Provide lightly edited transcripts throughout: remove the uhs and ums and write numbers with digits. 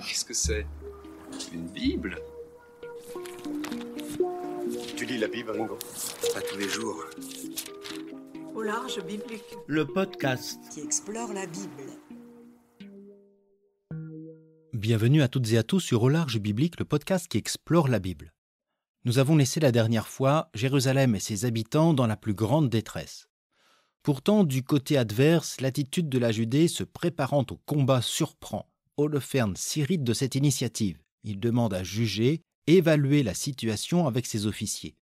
Qu'est-ce que c'est? Une Bible? Tu lis la Bible, Ringo? Pas tous les jours. Au large biblique. Le podcast qui explore la Bible. Bienvenue à toutes et à tous sur Au large biblique, le podcast qui explore la Bible. Nous avons laissé la dernière fois Jérusalem et ses habitants dans la plus grande détresse. Pourtant, du côté adverse, l'attitude de la Judée se préparant au combat surprend. Holoferne s'irrite de cette initiative. Il demande à juger, évaluer la situation avec ses officiers.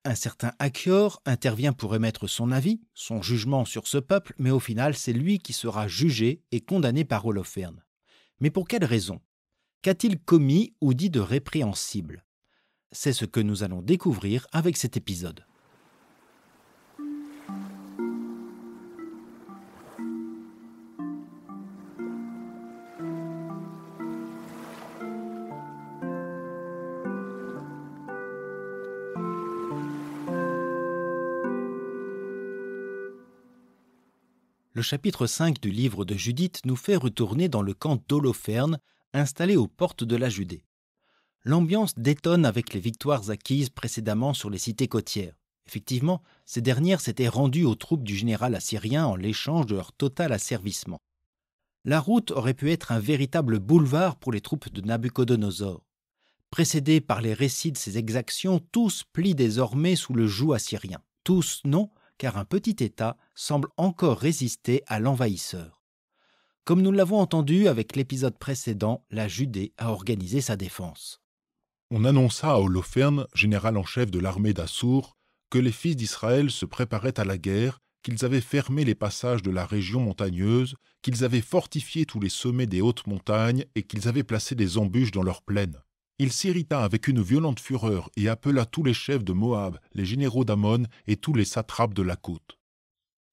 Un certain Achior intervient pour émettre son avis, son jugement sur ce peuple, mais au final, c'est lui qui sera jugé et condamné par Holoferne. Mais pour quelle raison? Qu'a-t-il commis ou dit de répréhensible? C'est ce que nous allons découvrir avec cet épisode. Le chapitre 5 du livre de Judith nous fait retourner dans le camp d'Holoferne, installé aux portes de la Judée. L'ambiance détonne avec les victoires acquises précédemment sur les cités côtières. Effectivement, ces dernières s'étaient rendues aux troupes du général assyrien en l'échange de leur total asservissement. La route aurait pu être un véritable boulevard pour les troupes de Nabuchodonosor. Précédés par les récits de ces exactions, tous plient désormais sous le joug assyrien. Tous non, car un petit État semble encore résister à l'envahisseur. Comme nous l'avons entendu avec l'épisode précédent, la Judée a organisé sa défense. On annonça à Holoferne, général en chef de l'armée d'Assour, que les fils d'Israël se préparaient à la guerre, qu'ils avaient fermé les passages de la région montagneuse, qu'ils avaient fortifié tous les sommets des hautes montagnes et qu'ils avaient placé des embûches dans leurs plaines. Il s'irrita avec une violente fureur et appela tous les chefs de Moab, les généraux d'Ammon et tous les satrapes de la côte.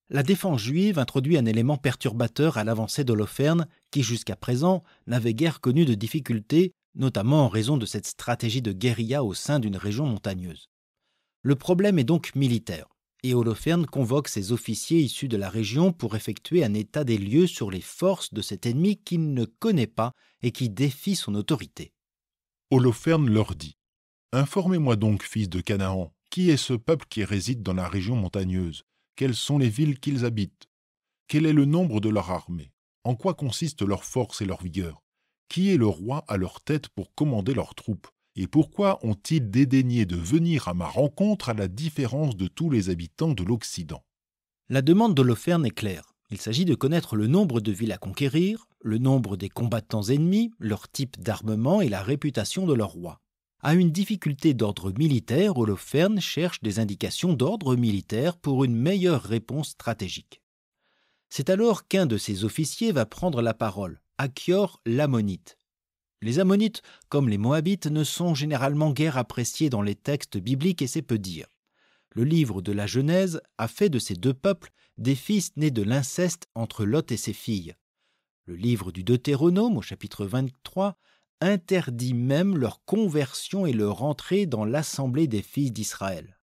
La défense juive introduit un élément perturbateur à l'avancée d'Holoferne qui, jusqu'à présent, n'avait guère connu de difficultés, notamment en raison de cette stratégie de guérilla au sein d'une région montagneuse. Le problème est donc militaire, et Holoferne convoque ses officiers issus de la région pour effectuer un état des lieux sur les forces de cet ennemi qu'il ne connaît pas et qui défie son autorité. Holoferne leur dit « Informez-moi donc, fils de Canaan, qui est ce peuple qui réside dans la région montagneuse? Quelles sont les villes qu'ils habitent? Quel est le nombre de leur armée? En quoi consiste leur force et leur vigueur? Qui est le roi à leur tête pour commander leurs troupes? Et pourquoi ont-ils dédaigné de venir à ma rencontre à la différence de tous les habitants de l'Occident ?» La demande d'Holoferne est claire. Il s'agit de connaître le nombre de villes à conquérir, le nombre des combattants ennemis, leur type d'armement et la réputation de leur roi. À une difficulté d'ordre militaire, Holoferne cherche des indications d'ordre militaire pour une meilleure réponse stratégique. C'est alors qu'un de ses officiers va prendre la parole, Achior l'Ammonite. Les Ammonites, comme les Moabites, ne sont généralement guère appréciés dans les textes bibliques et c'est peu dire. Le livre de la Genèse a fait de ces deux peuples des fils nés de l'inceste entre Lot et ses filles. Le livre du Deutéronome, au chapitre 23, interdit même leur conversion et leur entrée dans l'assemblée des fils d'Israël.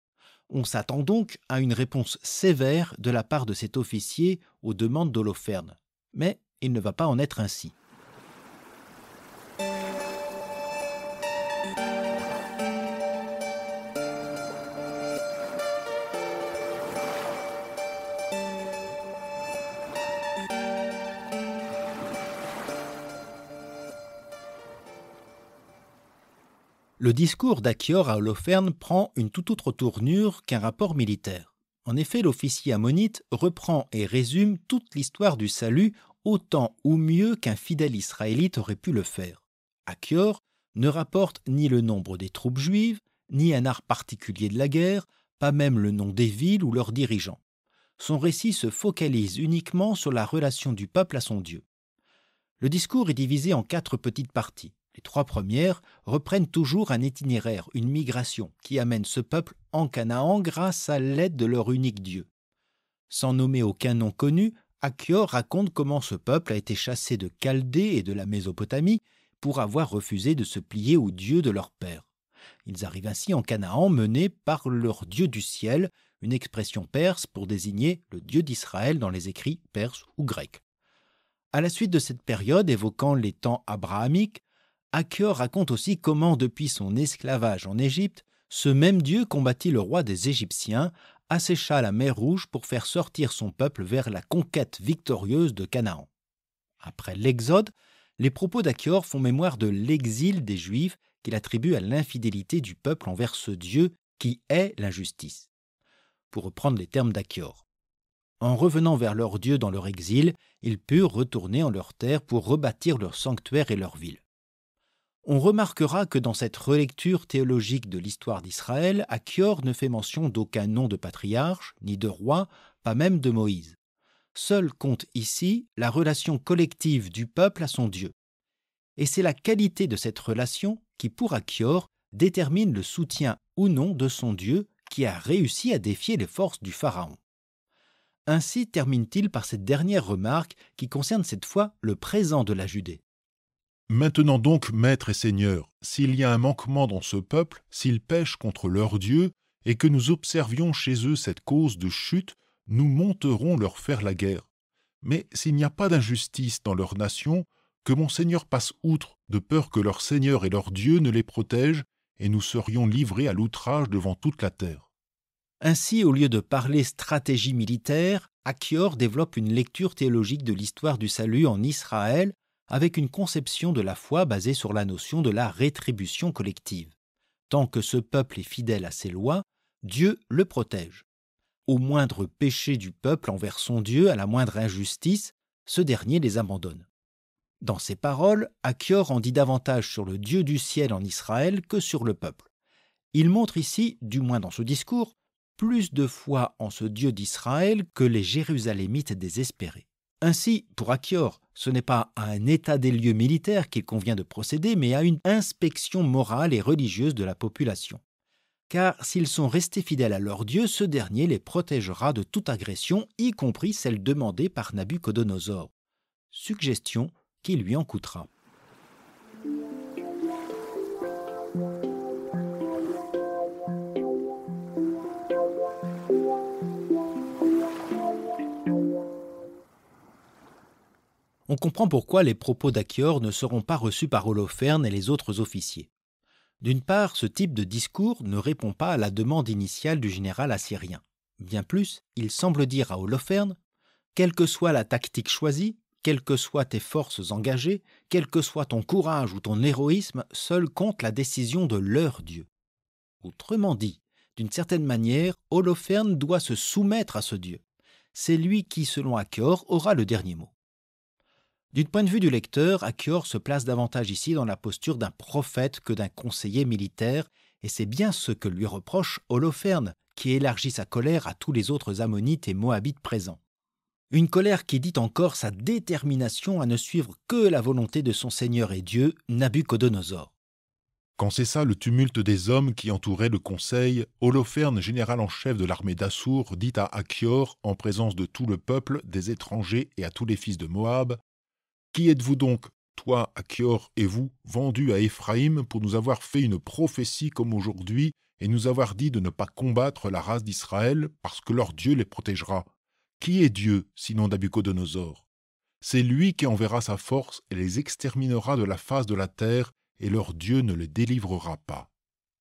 On s'attend donc à une réponse sévère de la part de cet officier aux demandes d'Holoferne. Mais il ne va pas en être ainsi. Le discours d'Achior à Holoferne prend une toute autre tournure qu'un rapport militaire. En effet, l'officier ammonite reprend et résume toute l'histoire du salut autant ou mieux qu'un fidèle israélite aurait pu le faire. Achior ne rapporte ni le nombre des troupes juives, ni un art particulier de la guerre, pas même le nom des villes ou leurs dirigeants. Son récit se focalise uniquement sur la relation du peuple à son Dieu. Le discours est divisé en 4 petites parties. Les 3 premières reprennent toujours un itinéraire, une migration, qui amène ce peuple en Canaan grâce à l'aide de leur unique Dieu. Sans nommer aucun nom connu, Achior raconte comment ce peuple a été chassé de Chaldée et de la Mésopotamie pour avoir refusé de se plier au Dieu de leur père. Ils arrivent ainsi en Canaan menés par leur Dieu du ciel, une expression perse pour désigner le Dieu d'Israël dans les écrits perses ou grecs. À la suite de cette période évoquant les temps abrahamiques, Achior raconte aussi comment, depuis son esclavage en Égypte, ce même Dieu combattit le roi des Égyptiens, assécha la mer Rouge pour faire sortir son peuple vers la conquête victorieuse de Canaan. Après l'Exode, les propos d'Achior font mémoire de l'exil des Juifs qu'il attribue à l'infidélité du peuple envers ce Dieu qui est l'injustice. Pour reprendre les termes d'Achior, en revenant vers leur Dieu dans leur exil, ils purent retourner en leur terre pour rebâtir leur sanctuaire et leur ville. On remarquera que dans cette relecture théologique de l'histoire d'Israël, Achior ne fait mention d'aucun nom de patriarche, ni de roi, pas même de Moïse. Seul compte ici la relation collective du peuple à son Dieu. Et c'est la qualité de cette relation qui, pour Achior, détermine le soutien ou non de son Dieu qui a réussi à défier les forces du Pharaon. Ainsi termine-t-il par cette dernière remarque qui concerne cette fois le présent de la Judée. Maintenant donc, Maître et Seigneur, s'il y a un manquement dans ce peuple, s'ils pêchent contre leur Dieu, et que nous observions chez eux cette cause de chute, nous monterons leur faire la guerre. Mais s'il n'y a pas d'injustice dans leur nation, que mon Seigneur passe outre, de peur que leur Seigneur et leur Dieu ne les protègent, et nous serions livrés à l'outrage devant toute la terre. Ainsi, au lieu de parler stratégie militaire, Achior développe une lecture théologique de l'histoire du salut en Israël, avec une conception de la foi basée sur la notion de la rétribution collective. Tant que ce peuple est fidèle à ses lois, Dieu le protège. Au moindre péché du peuple envers son Dieu, à la moindre injustice, ce dernier les abandonne. Dans ces paroles, Achior en dit davantage sur le Dieu du ciel en Israël que sur le peuple. Il montre ici, du moins dans ce discours, plus de foi en ce Dieu d'Israël que les Jérusalémites désespérés. Ainsi, pour Achior, ce n'est pas à un état des lieux militaires qu'il convient de procéder, mais à une inspection morale et religieuse de la population. Car s'ils sont restés fidèles à leur Dieu, ce dernier les protégera de toute agression, y compris celle demandée par Nabuchodonosor. Suggestion qui lui en coûtera. On comprend pourquoi les propos d'Achior ne seront pas reçus par Holoferne et les autres officiers. D'une part, ce type de discours ne répond pas à la demande initiale du général assyrien. Bien plus, il semble dire à Holoferne « Quelle que soit la tactique choisie, quelles que soient tes forces engagées, quel que soit ton courage ou ton héroïsme, seul compte la décision de leur Dieu. » Autrement dit, d'une certaine manière, Holoferne doit se soumettre à ce Dieu. C'est lui qui, selon Achior, aura le dernier mot. Du point de vue du lecteur, Achior se place davantage ici dans la posture d'un prophète que d'un conseiller militaire, et c'est bien ce que lui reproche Holoferne, qui élargit sa colère à tous les autres Ammonites et Moabites présents. Une colère qui dit encore sa détermination à ne suivre que la volonté de son Seigneur et Dieu, Nabuchodonosor. Quand cessa le tumulte des hommes qui entouraient le conseil, Holoferne, général en chef de l'armée d'Assour, dit à Achior, en présence de tout le peuple, des étrangers et à tous les fils de Moab, « Qui êtes-vous donc, toi, Achior, et vous, vendus à Éphraïm pour nous avoir fait une prophétie comme aujourd'hui et nous avoir dit de ne pas combattre la race d'Israël parce que leur Dieu les protégera? Qui est Dieu, sinon Nabuchodonosor? C'est lui qui enverra sa force et les exterminera de la face de la terre, et leur Dieu ne les délivrera pas.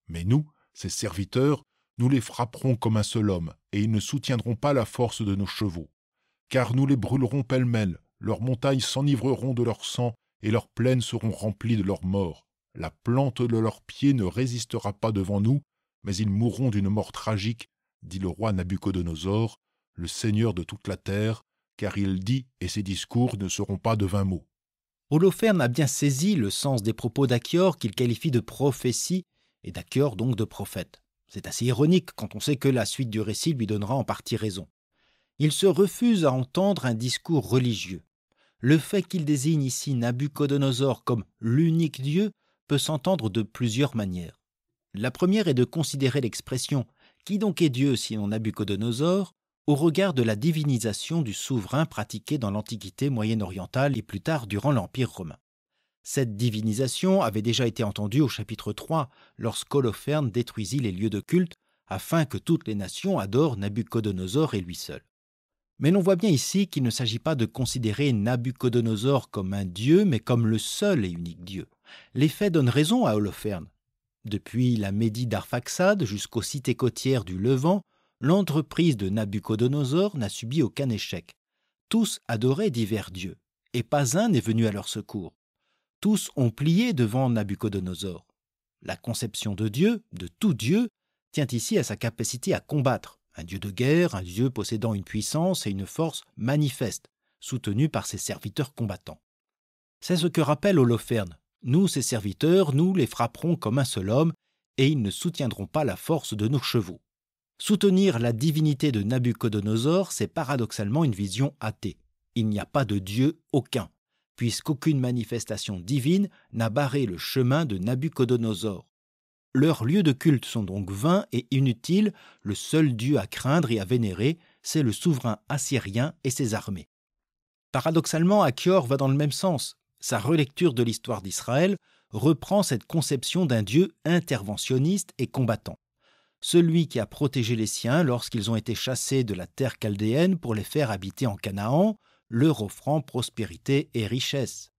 Mais nous, ses serviteurs, nous les frapperons comme un seul homme, et ils ne soutiendront pas la force de nos chevaux. Car nous les brûlerons pêle-mêle, leurs montagnes s'enivreront de leur sang, et leurs plaines seront remplies de leurs morts. La plante de leurs pieds ne résistera pas devant nous, mais ils mourront d'une mort tragique, dit le roi Nabuchodonosor, le Seigneur de toute la terre, car il dit, et ses discours ne seront pas de vains mots. Holoferne a bien saisi le sens des propos d'Achior qu'il qualifie de prophétie, et d'Achior donc de prophète. C'est assez ironique quand on sait que la suite du récit lui donnera en partie raison. Il se refuse à entendre un discours religieux. Le fait qu'il désigne ici Nabuchodonosor comme l'unique Dieu peut s'entendre de plusieurs manières. La première est de considérer l'expression « Qui donc est Dieu sinon Nabuchodonosor ?» au regard de la divinisation du souverain pratiquée dans l'Antiquité moyen-orientale et plus tard durant l'Empire romain. Cette divinisation avait déjà été entendue au chapitre 3 lorsqu'Holoferne détruisit les lieux de culte afin que toutes les nations adorent Nabuchodonosor et lui seul. Mais l'on voit bien ici qu'il ne s'agit pas de considérer Nabuchodonosor comme un dieu, mais comme le seul et unique dieu. Les faits donnent raison à Holoferne. Depuis la Médie d'Arphaxad jusqu'aux cités côtières du Levant, l'entreprise de Nabuchodonosor n'a subi aucun échec. Tous adoraient divers dieux, et pas un n'est venu à leur secours. Tous ont plié devant Nabuchodonosor. La conception de Dieu, de tout Dieu, tient ici à sa capacité à combattre. Un dieu de guerre, un dieu possédant une puissance et une force manifeste, soutenu par ses serviteurs combattants. C'est ce que rappelle Holoferne. Nous, ses serviteurs, nous les frapperons comme un seul homme, et ils ne soutiendront pas la force de nos chevaux. Soutenir la divinité de Nabuchodonosor, c'est paradoxalement une vision athée. Il n'y a pas de Dieu aucun, puisqu'aucune manifestation divine n'a barré le chemin de Nabuchodonosor. Leurs lieux de culte sont donc vains et inutiles, le seul Dieu à craindre et à vénérer, c'est le souverain assyrien et ses armées. Paradoxalement, Achior va dans le même sens. Sa relecture de l'histoire d'Israël reprend cette conception d'un Dieu interventionniste et combattant. Celui qui a protégé les siens lorsqu'ils ont été chassés de la terre chaldéenne pour les faire habiter en Canaan, leur offrant prospérité et richesse.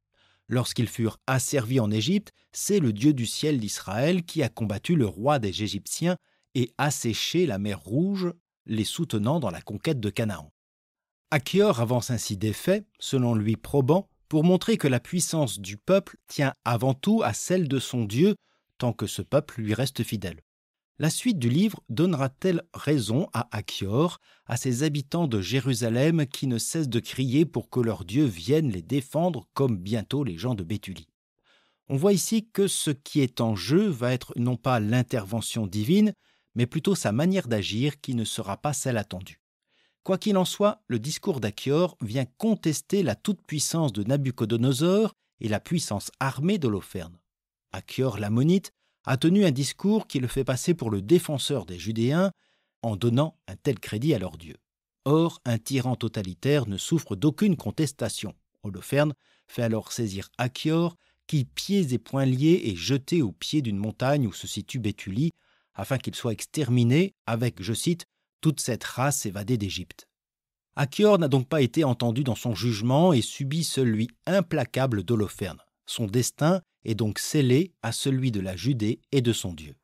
Lorsqu'ils furent asservis en Égypte, c'est le Dieu du ciel d'Israël qui a combattu le roi des Égyptiens et asséché la mer Rouge, les soutenant dans la conquête de Canaan. Achior avance ainsi des faits, selon lui probants, pour montrer que la puissance du peuple tient avant tout à celle de son Dieu, tant que ce peuple lui reste fidèle. La suite du livre donnera-t-elle raison à Achior, à ces habitants de Jérusalem qui ne cessent de crier pour que leur Dieu vienne les défendre comme bientôt les gens de Béthulie? On voit ici que ce qui est en jeu va être non pas l'intervention divine, mais plutôt sa manière d'agir qui ne sera pas celle attendue. Quoi qu'il en soit, le discours d'Achior vient contester la toute-puissance de Nabuchodonosor et la puissance armée d'Holoferne. Achior l'ammonite a tenu un discours qui le fait passer pour le défenseur des Judéens en donnant un tel crédit à leur Dieu. Or, un tyran totalitaire ne souffre d'aucune contestation. Holoferne fait alors saisir Achior, qui, pieds et poings liés, est jeté au pied d'une montagne où se situe Béthulie, afin qu'il soit exterminé avec, je cite, « toute cette race évadée d'Égypte ». Achior n'a donc pas été entendu dans son jugement et subit celui implacable d'Holoferne. Son destin est donc scellé à celui de la Judée et de son Dieu.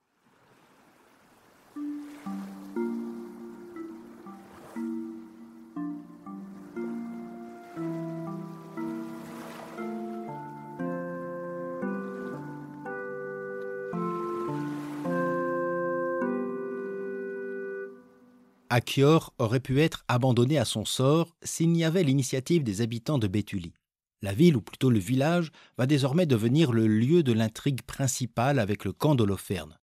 Achior aurait pu être abandonné à son sort s'il n'y avait l'initiative des habitants de Béthulie. La ville, ou plutôt le village, va désormais devenir le lieu de l'intrigue principale avec le camp d'Holoferne.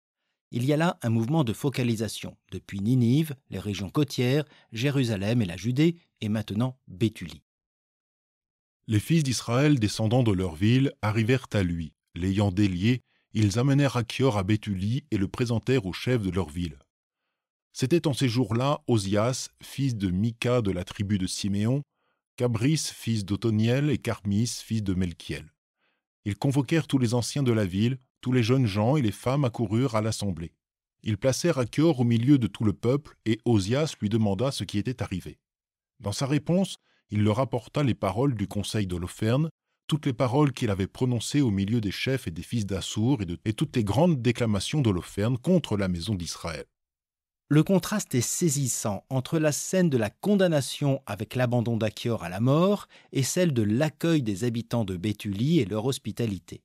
Il y a là un mouvement de focalisation, depuis Ninive, les régions côtières, Jérusalem et la Judée, et maintenant Béthulie. Les fils d'Israël descendant de leur ville arrivèrent à lui. L'ayant délié, ils amenèrent Achior à Béthulie et le présentèrent au chef de leur ville. C'était en ces jours-là Osias, fils de Mika de la tribu de Siméon, Cabris, fils d'Othoniel, et Carmis, fils de Melchiel. Ils convoquèrent tous les anciens de la ville, tous les jeunes gens et les femmes accoururent à l'assemblée. Ils placèrent Achior au milieu de tout le peuple, et Osias lui demanda ce qui était arrivé. Dans sa réponse, il leur apporta les paroles du conseil d'Holoferne, toutes les paroles qu'il avait prononcées au milieu des chefs et des fils d'Assour, et toutes les grandes déclamations d'Holoferne contre la maison d'Israël. Le contraste est saisissant entre la scène de la condamnation avec l'abandon d'Achior à la mort et celle de l'accueil des habitants de Béthulie et leur hospitalité.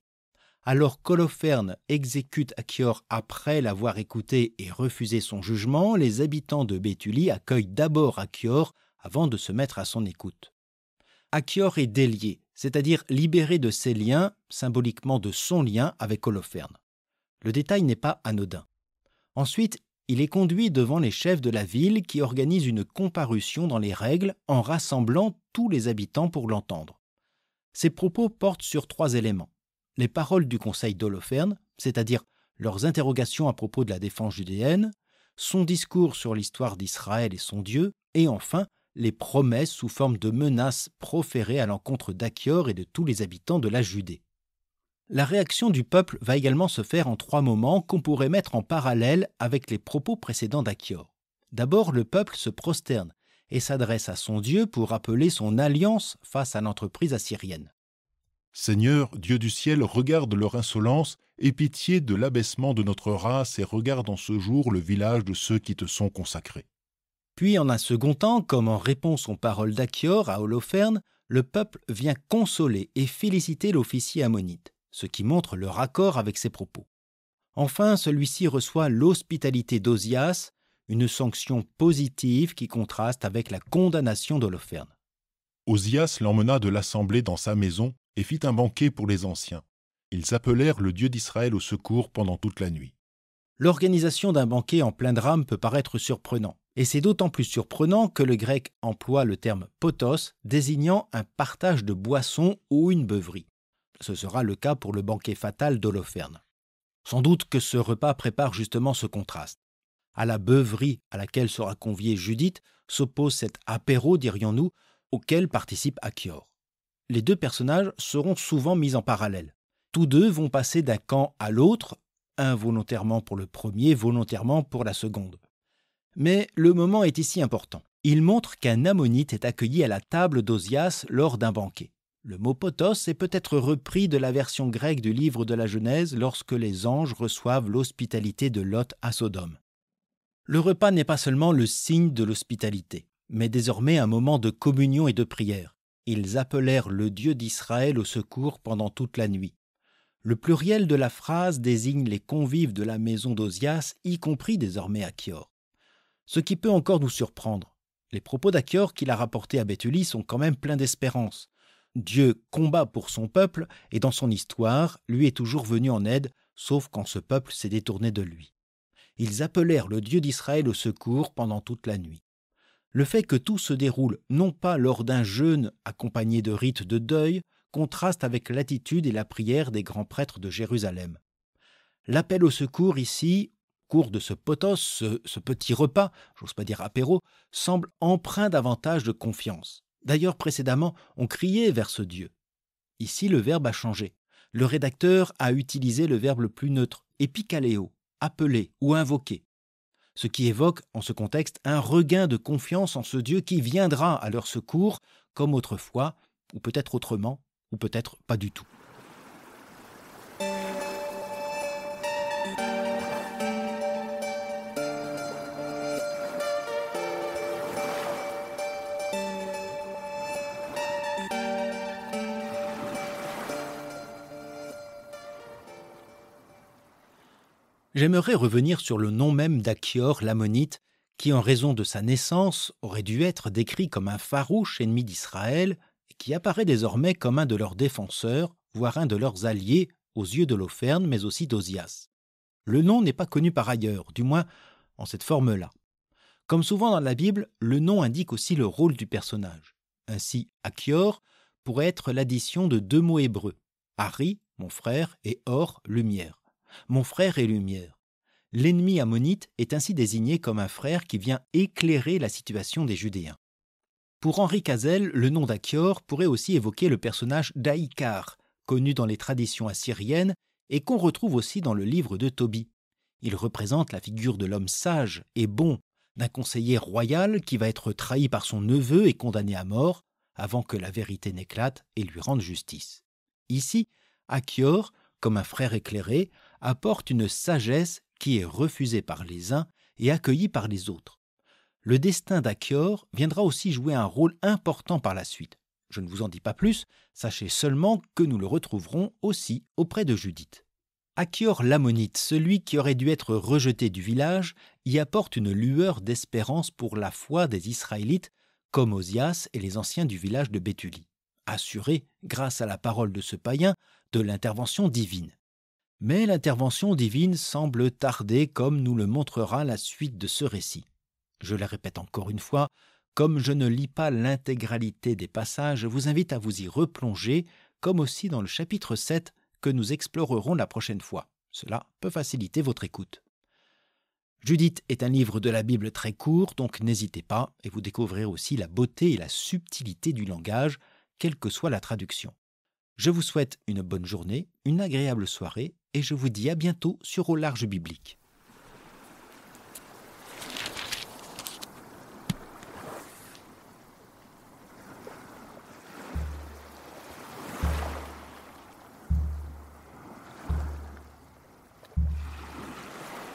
Alors qu'Holoferne exécute Achior après l'avoir écouté et refusé son jugement, les habitants de Béthulie accueillent d'abord Achior avant de se mettre à son écoute. Achior est délié, c'est-à-dire libéré de ses liens, symboliquement de son lien avec Holoferne. Le détail n'est pas anodin. Ensuite, il est conduit devant les chefs de la ville qui organisent une comparution dans les règles en rassemblant tous les habitants pour l'entendre. Ses propos portent sur 3 éléments. Les paroles du conseil d'Holoferne, c'est-à-dire leurs interrogations à propos de la défense judéenne, son discours sur l'histoire d'Israël et son Dieu, et enfin les promesses sous forme de menaces proférées à l'encontre d'Achior et de tous les habitants de la Judée. La réaction du peuple va également se faire en 3 moments qu'on pourrait mettre en parallèle avec les propos précédents d'Achior. D'abord, le peuple se prosterne et s'adresse à son Dieu pour rappeler son alliance face à l'entreprise assyrienne. Seigneur, Dieu du ciel, regarde leur insolence, aie pitié de l'abaissement de notre race et regarde en ce jour le village de ceux qui te sont consacrés. Puis en un second temps, comme en réponse aux paroles d'Achior à Holoferne, le peuple vient consoler et féliciter l'officier ammonite, ce qui montre leur accord avec ses propos. Enfin, celui-ci reçoit l'hospitalité d'Ozias, une sanction positive qui contraste avec la condamnation d'Holoferne. Ozias l'emmena de l'assemblée dans sa maison et fit un banquet pour les anciens. Ils appelèrent le Dieu d'Israël au secours pendant toute la nuit. L'organisation d'un banquet en plein drame peut paraître surprenant, et c'est d'autant plus surprenant que le grec emploie le terme potos, désignant un partage de boissons ou une beuverie. Ce sera le cas pour le banquet fatal d'Holoferne. Sans doute que ce repas prépare justement ce contraste. À la beuverie à laquelle sera conviée Judith s'oppose cet apéro, dirions-nous, auquel participe Achior. Les deux personnages seront souvent mis en parallèle. Tous deux vont passer d'un camp à l'autre, involontairement pour le premier, volontairement pour la seconde. Mais le moment est ici important. Il montre qu'un ammonite est accueilli à la table d'Ozias lors d'un banquet. Le mot potos est peut-être repris de la version grecque du livre de la Genèse lorsque les anges reçoivent l'hospitalité de Lot à Sodome. Le repas n'est pas seulement le signe de l'hospitalité, mais désormais un moment de communion et de prière. Ils appelèrent le Dieu d'Israël au secours pendant toute la nuit. Le pluriel de la phrase désigne les convives de la maison d'Ozias, y compris désormais Achior. Ce qui peut encore nous surprendre. Les propos d'Achior qu'il a rapportés à Béthulie sont quand même pleins d'espérance. Dieu combat pour son peuple et dans son histoire, lui est toujours venu en aide, sauf quand ce peuple s'est détourné de lui. Ils appelèrent le Dieu d'Israël au secours pendant toute la nuit. Le fait que tout se déroule non pas lors d'un jeûne accompagné de rites de deuil contraste avec l'attitude et la prière des grands prêtres de Jérusalem. L'appel au secours ici, au cours de ce potos, ce petit repas, j'ose pas dire apéro, semble empreint davantage de confiance. D'ailleurs, précédemment, on criait vers ce Dieu. Ici, le verbe a changé. Le rédacteur a utilisé le verbe le plus neutre, epikaleo, appeler ou invoquer. Ce qui évoque, en ce contexte, un regain de confiance en ce Dieu qui viendra à leur secours, comme autrefois, ou peut-être autrement, ou peut-être pas du tout. J'aimerais revenir sur le nom même d'Achior l'ammonite, qui en raison de sa naissance aurait dû être décrit comme un farouche ennemi d'Israël et qui apparaît désormais comme un de leurs défenseurs, voire un de leurs alliés aux yeux d'Holoferne mais aussi d'Ozias. Le nom n'est pas connu par ailleurs, du moins en cette forme-là. Comme souvent dans la Bible, le nom indique aussi le rôle du personnage. Ainsi, Achior pourrait être l'addition de deux mots hébreux, Ari, mon frère, et Or, lumière. Mon frère est lumière. L'ennemi ammonite est ainsi désigné comme un frère qui vient éclairer la situation des Judéens. Pour Henri Cazelle, le nom d'Achior pourrait aussi évoquer le personnage d'Aïkar, connu dans les traditions assyriennes et qu'on retrouve aussi dans le livre de Tobie. Il représente la figure de l'homme sage et bon, d'un conseiller royal qui va être trahi par son neveu et condamné à mort avant que la vérité n'éclate et lui rende justice. Ici, Achior, comme un frère éclairé, apporte une sagesse qui est refusée par les uns et accueillie par les autres. Le destin d'Achior viendra aussi jouer un rôle important par la suite. Je ne vous en dis pas plus, sachez seulement que nous le retrouverons aussi auprès de Judith. Achior l'ammonite, celui qui aurait dû être rejeté du village, y apporte une lueur d'espérance pour la foi des Israélites, comme Ozias et les anciens du village de Béthulie, assurés, grâce à la parole de ce païen, de l'intervention divine. Mais l'intervention divine semble tarder comme nous le montrera la suite de ce récit. Je le répète encore une fois, comme je ne lis pas l'intégralité des passages, je vous invite à vous y replonger, comme aussi dans le chapitre 7 que nous explorerons la prochaine fois. Cela peut faciliter votre écoute. Judith est un livre de la Bible très court, donc n'hésitez pas, et vous découvrirez aussi la beauté et la subtilité du langage, quelle que soit la traduction. Je vous souhaite une bonne journée, une agréable soirée, et je vous dis à bientôt sur Au Large Biblique.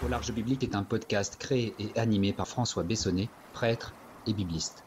Au Large Biblique est un podcast créé et animé par François Bessonnet, prêtre et bibliste.